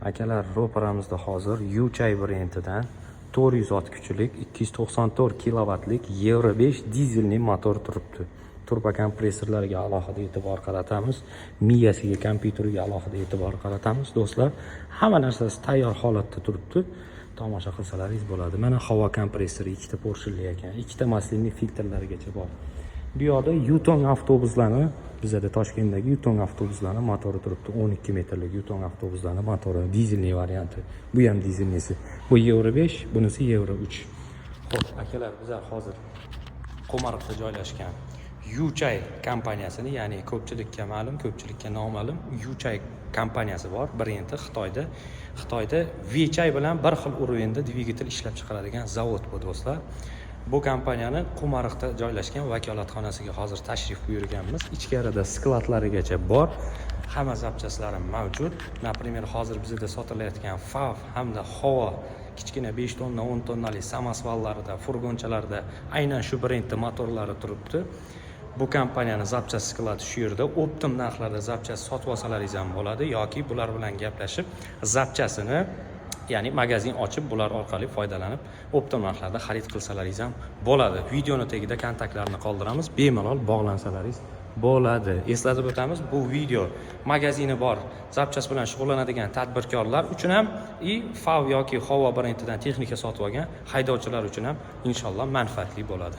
Akalar, ro'paramizda hozir Yuchay brendidan 400 ot kuchlik 294 kilovatlik Euro 5 dizelli motor turibdi. Turbo kompressorlariga alohida e'tibor qaratamiz. Miyasiga, kompyuteriga alohida e'tibor qaratamiz. Do'stlar, hamma narsasi tayyor holatda turibdi. Tomosha qilsalaringiz bo'ladi. Mana havo kompressori ikkita porshilli ekan. Ikkita maslinli filtrlarigacha bor. Bu yoqda Yutong avtobuslari, bizda Toshkentdagi Yutong avtobuslari motori turibdi. 12 metrlik Yutong avtobuslari motori, dizelli varianti. Bu ham dizelnisi. Bu Euro 5, bunisi Euro 3. Xo'p, akalar, bizlar hozir Qo'mariqda joylashgan Yuchay kompaniyasini, ya'ni ko'pchilikka ma'lum, ko'pchilikka noma'lum Yuchay kompaniyasi bor. Brendi Xitoyda Vichay bilan bir xil urovenda dvigatel ishlab chiqaradigan zavod bu, do'stlar. Bu kompaniyani Qo'mariqda joylashgan vakolatxonasiga hozir tashrif buyurganmiz. Ichkarida skladlarigacha bor. Hamma zapchaslari mavjud. Например, hozir bizda sotilayotgan FAV hamda havo kichkina 5 tonna, 10 tonnali samosvallarida, furgonchalarda aynan shu brendda motorlari turibdi. Bu kompaniyani zapchasi skladi shu yerda. Optim narxlarda zapchasi sotib olsalaringiz ham bo'ladi yoki bular bilan gaplashib zapchasini, ya'ni magazin ochib bular orqali foydalanib optim narxlarda xarid qilsalaringiz ham bo'ladi. Videoni tagida kontaktlarni qoldiramiz, bemalol bog'lansalaringiz bo'ladi. Eslatib o'tamiz, bu video magazini bor, zapchasi bilan shug'ullanadigan tadbirkorlar uchun ham FAV yoki Havo brendidan texnika sotib olgan haydovchilar uchun ham inshaalloh manfaatli bo'ladi.